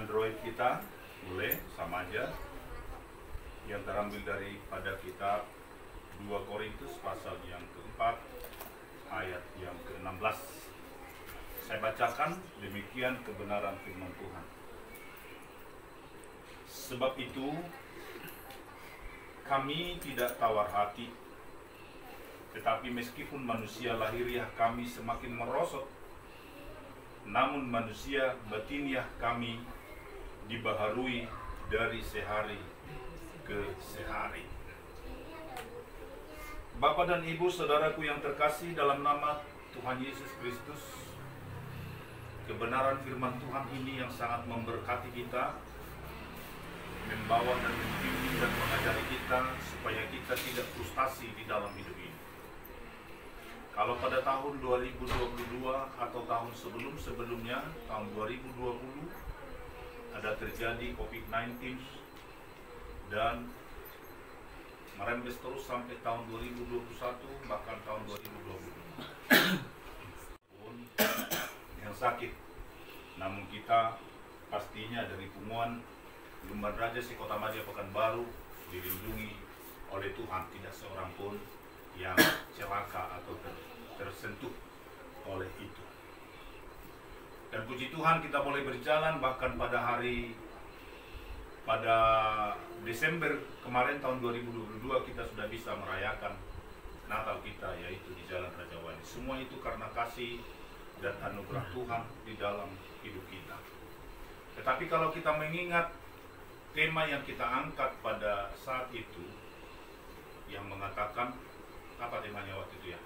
Android kita, boleh sama aja, yang terambil daripada kitab 2 Korintus pasal yang keempat ayat yang ke-16. Saya bacakan, demikian kebenaran firman Tuhan. Sebab itu kami tidak tawar hati, tetapi meskipun manusia lahiriah kami semakin merosot, namun manusia batiniah kami dibaharui dari sehari ke sehari. Bapak dan Ibu, saudaraku yang terkasih dalam nama Tuhan Yesus Kristus, kebenaran firman Tuhan ini yang sangat memberkati kita, membawa dan membimbing dan mengajari kita supaya kita tidak frustasi di dalam hidup ini. Kalau pada tahun 2022 atau tahun sebelumnya, tahun 2020, ada terjadi COVID-19 dan merembes terus sampai tahun 2021, bahkan tahun 2022. Yang sakit, namun kita pastinya dari Punguan Lumban Raja Sekota Madia Pekanbaru dilindungi oleh Tuhan, tidak seorang pun yang celaka atau tersentuh oleh itu. Dan puji Tuhan kita boleh berjalan, bahkan pada Desember kemarin tahun 2022 kita sudah bisa merayakan Natal kita, yaitu di Jalan Raja Wali. Semua itu karena kasih dan anugerah Tuhan di dalam hidup kita. Tetapi kalau kita mengingat tema yang kita angkat pada saat itu, yang mengatakan, apa temanya waktu itu ya?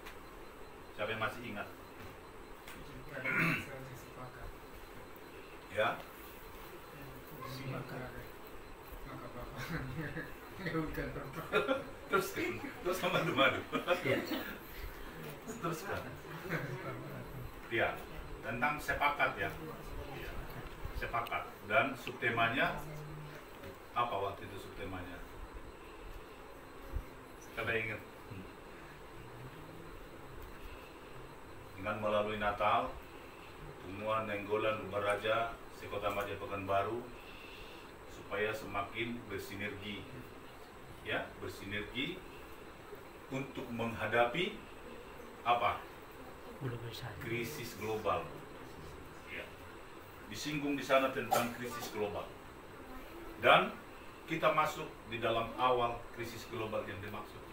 Siapa yang masih ingat? Ya? Terus sama madu. Terus kan? Ya, tentang sepakat ya. Sepakat. Dan subtemanya apa waktu itu subtemanya? Siapa yang ingat? Dengan melalui Natal, Punguan Nenggolan Lumban Raja Sekota Madia Pekanbaru supaya semakin bersinergi, ya, bersinergi untuk menghadapi apa? Krisis global. Ya. Disinggung di sana tentang krisis global. Dan kita masuk di dalam awal krisis global yang dimaksud.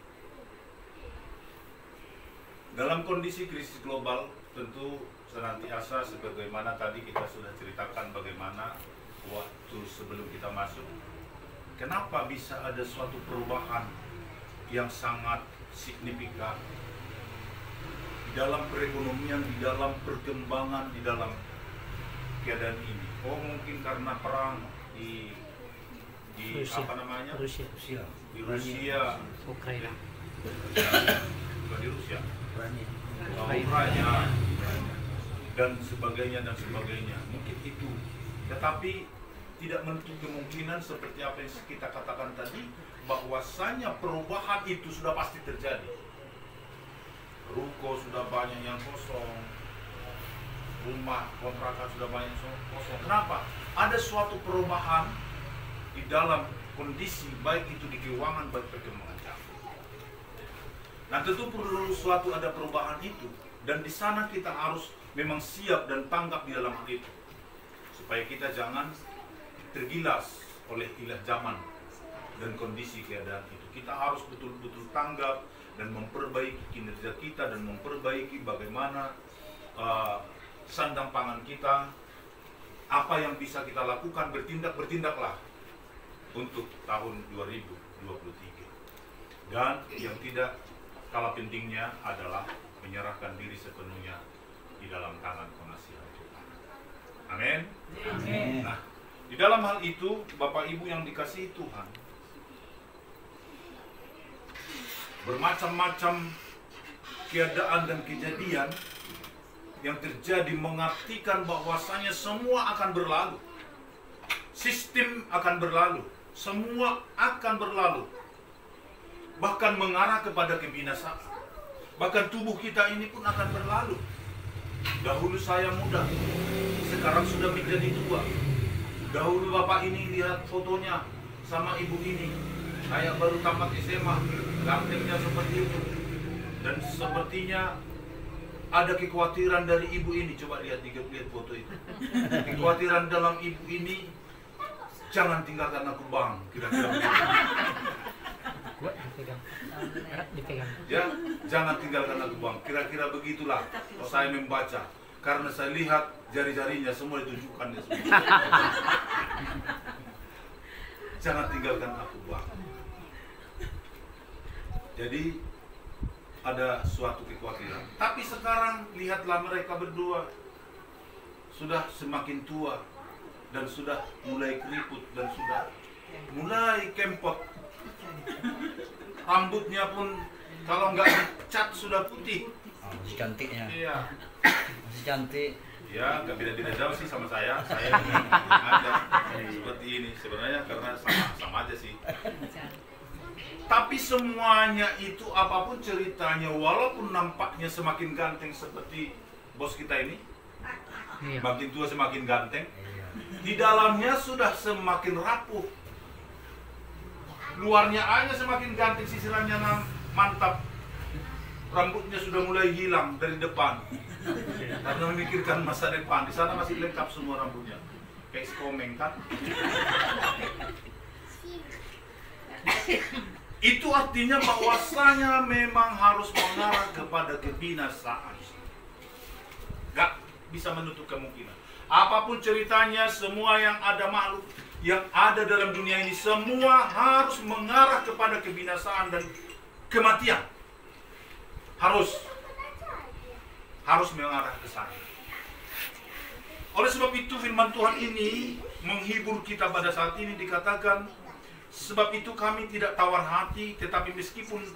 Dalam kondisi krisis global, tentu senantiasa sebagaimana tadi kita sudah ceritakan bagaimana waktu sebelum kita masuk, kenapa bisa ada suatu perubahan yang sangat signifikan di dalam perekonomian, di dalam perkembangan, di dalam keadaan ini. Oh, mungkin karena perang di Rusia. Apa namanya? Rusia. Di Rusia, Ukraina. Bukan di Rusia. Ukraina dan sebagainya. Mungkin itu. Tetapi tidak menutup kemungkinan seperti apa yang kita katakan tadi, bahwasanya perubahan itu sudah pasti terjadi. Ruko sudah banyak yang kosong, rumah kontrakan sudah banyak kosong. Kenapa? Ada suatu perubahan di dalam kondisi, baik itu di keuangan, baik perkembangan. Nah, tentu perlu suatu ada perubahan itu, dan di sana kita harus memang siap dan tanggap di dalam hal itu, supaya kita jangan tergilas oleh ilah zaman dan kondisi keadaan itu. Kita harus betul-betul tanggap dan memperbaiki kinerja kita dan memperbaiki bagaimana sandang pangan kita, apa yang bisa kita lakukan, bertindaklah untuk tahun 2023. Dan yang tidak kalah pentingnya adalah menyerahkan diri sepenuhnya di dalam tangan pengasihan Tuhan. Amin. Amin. Nah, di dalam hal itu, Bapak Ibu yang dikasihi Tuhan, bermacam-macam keadaan dan kejadian yang terjadi mengartikan bahwasanya semua akan berlalu. Sistem akan berlalu, semua akan berlalu. Bahkan mengarah kepada kebinasaan. Bahkan tubuh kita ini pun akan berlalu. Dahulu saya muda, sekarang sudah menjadi tua. Dahulu bapak ini lihat fotonya sama ibu ini, kayak baru tamat SMA, gantengnya seperti itu. Dan sepertinya ada kekhawatiran dari ibu ini. Coba lihat foto itu. Kekhawatiran dalam ibu ini, jangan tinggalkan aku bang, kira-kira dipegang. ya, jangan tinggalkan aku bang, kira-kira begitulah kalau saya membaca, karena saya lihat jari-jarinya semua ditunjukkan ya semua. Jangan tinggalkan aku bang. Jadi ada suatu kekhawatiran. Tapi sekarang lihatlah mereka berdua sudah semakin tua dan sudah mulai keriput dan sudah mulai kempot. Rambutnya pun kalau nggak dicat sudah putih. Masih cantiknya. Iya. Masih cantik. Ya, nggak beda-beda jauh sih sama saya. Saya ada seperti ini sebenarnya karena sama aja sih. Tapi semuanya itu apapun ceritanya, walaupun nampaknya semakin ganteng seperti bos kita ini, makin tua semakin ganteng, di dalamnya sudah semakin rapuh. Luarnya aja semakin ganteng, sisirannya mantap, rambutnya sudah mulai hilang dari depan karena memikirkan masa depan. Di sana masih lengkap semua rambutnya, kayak sekomeng kan. Itu artinya bahwasanya memang harus mengarah kepada kebinasaan. Gak bisa menutup kemungkinan. Apapun ceritanya, semua yang ada makhluk yang ada dalam dunia ini semua harus mengarah kepada kebinasaan dan kematian. Harus mengarah ke sana. Oleh sebab itu firman Tuhan ini menghibur kita pada saat ini, dikatakan, sebab itu kami tidak tawar hati, tetapi meskipun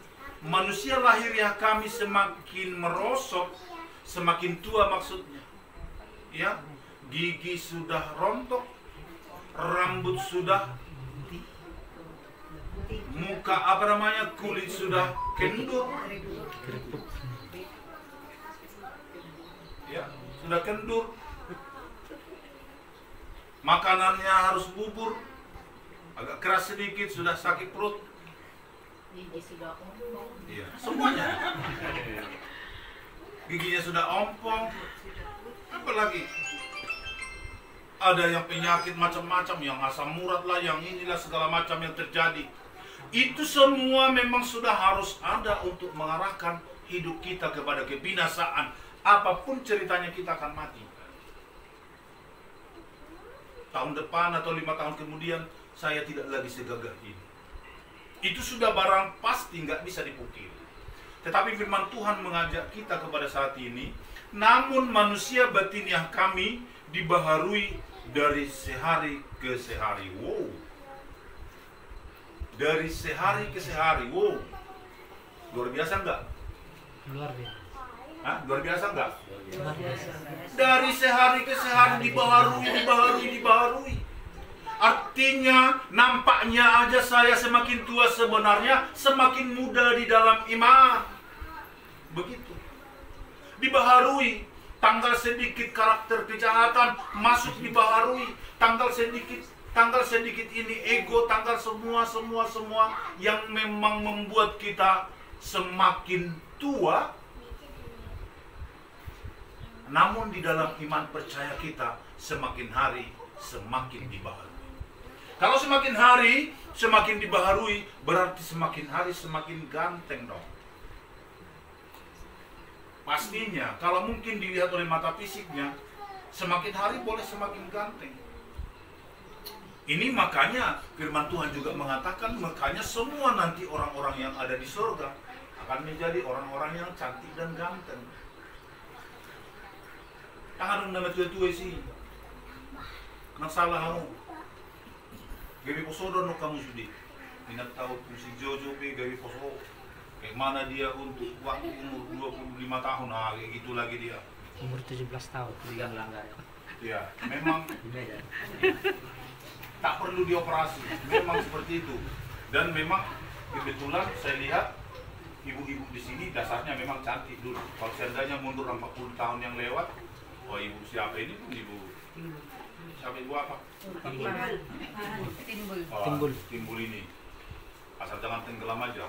manusia lahiriah kami semakin merosot, semakin tua maksudnya, ya, gigi sudah rontok, rambut sudah, muka kulit sudah kendur, ya, sudah kendur, makanannya harus bubur, agak keras sedikit sudah sakit perut, gigi sudah ompong, iya, semuanya, giginya sudah ompong, apalagi ada yang penyakit macam-macam, yang asam urat lah, yang inilah segala macam yang terjadi. Itu semua memang sudah harus ada untuk mengarahkan hidup kita kepada kebinasaan. Apapun ceritanya kita akan mati. Tahun depan atau 5 tahun kemudian saya tidak lagi segagah ini. Itu sudah barang pasti, nggak bisa dipungkiri. Tetapi firman Tuhan mengajak kita kepada saat ini, namun manusia batiniah kami dibaharui dari sehari ke sehari. Wow. Dari sehari ke sehari. Wow. Luar biasa enggak? Luar biasa. Hah? Luar biasa enggak? Luar biasa. Dari sehari ke sehari dibaharui. Artinya nampaknya aja saya semakin tua, sebenarnya semakin muda di dalam iman. Begitu. Dibaharui. Tanggal sedikit karakter kejahatan masuk dibaharui. Tanggal sedikit ini ego, tanggal semua yang memang membuat kita semakin tua. Namun di dalam iman percaya kita semakin hari semakin dibaharui. Kalau semakin hari semakin dibaharui, berarti semakin hari semakin ganteng dong. Pastinya, kalau mungkin dilihat oleh mata fisiknya, semakin hari boleh semakin ganteng. Ini makanya firman Tuhan juga mengatakan, makanya semua nanti orang-orang yang ada di surga akan menjadi orang-orang yang cantik dan ganteng. Tangan nama tua-tua sih. Nang salah kamu. Gabi posodo no kamu sudi. Minat tahu si Jojo pe gabi poso. Kayak mana dia untuk waktu umur 25 tahun, nah kayak gitu lagi dia. Umur 17 tahun. Ya, memang tak perlu dioperasi, memang seperti itu. Dan memang kebetulan saya lihat ibu-ibu di sini dasarnya memang cantik dulu. Kalau seandainya mundur 40 tahun yang lewat, oh ibu siapa ini pun ibu Sampai ibu apa? Timbul. Oh, Timbul. Timbul ini. Asal jangan tenggelam aja.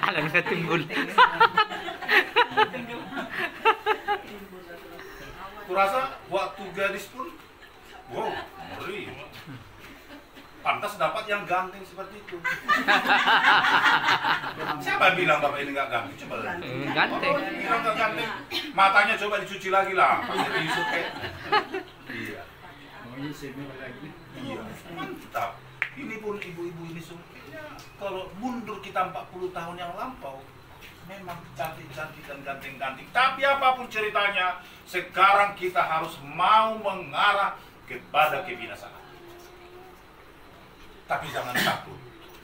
Alam na timbul. Kurasa waktu gadis pun, wow, ngeri. Pantas dapat yang ganteng seperti itu. Siapa bilang bapak ini nggak ganteng? Coba lihat. Ganteng. Oh, bilang nggak ganteng. Matanya coba dicuci lagi lah. Pasti disukai. Iya. Iya. Mantap. Ini pun ibu-ibu ini semua. Kalau mundur kita 40 tahun yang lampau, memang cantik-cantik dan ganteng-ganteng. Tapi apapun ceritanya, sekarang kita harus mau mengarah kepada kebinasaan. Tapi jangan takut,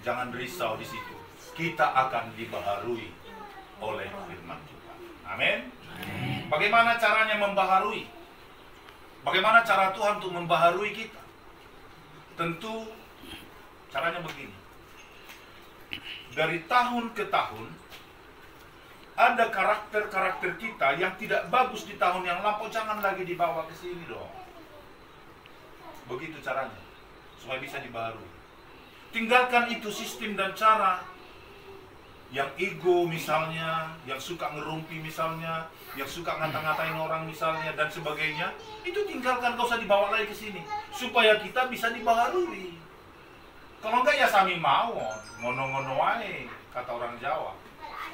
jangan risau di situ. Kita akan dibaharui oleh firman Tuhan. Amin. Bagaimana caranya membaharui? Bagaimana cara Tuhan untuk membaharui kita? Tentu caranya begini. Dari tahun ke tahun, ada karakter-karakter kita yang tidak bagus di tahun yang lampau, jangan lagi dibawa ke sini dong. Begitu caranya, supaya bisa dibaharui. Tinggalkan itu sistem dan cara yang ego misalnya, yang suka ngerumpi misalnya, yang suka ngata-ngatain orang misalnya, dan sebagainya. Itu tinggalkan, gak usah dibawa lagi ke sini, supaya kita bisa dibaharui. Kalau enggak ya sami mawon, ngono-ngono wae, kata orang Jawa.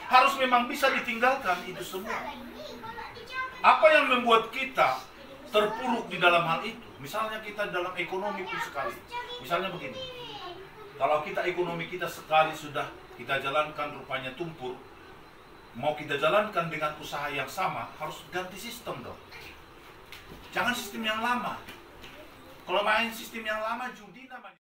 Harus memang bisa ditinggalkan itu semua. Apa yang membuat kita terpuruk di dalam hal itu? Misalnya kita dalam ekonomi pun sekali. Misalnya begini, kalau kita ekonomi kita sekali sudah kita jalankan rupanya tumpul, mau kita jalankan dengan usaha yang sama, harus ganti sistem dong. Jangan sistem yang lama. Kalau main sistem yang lama, judi namanya.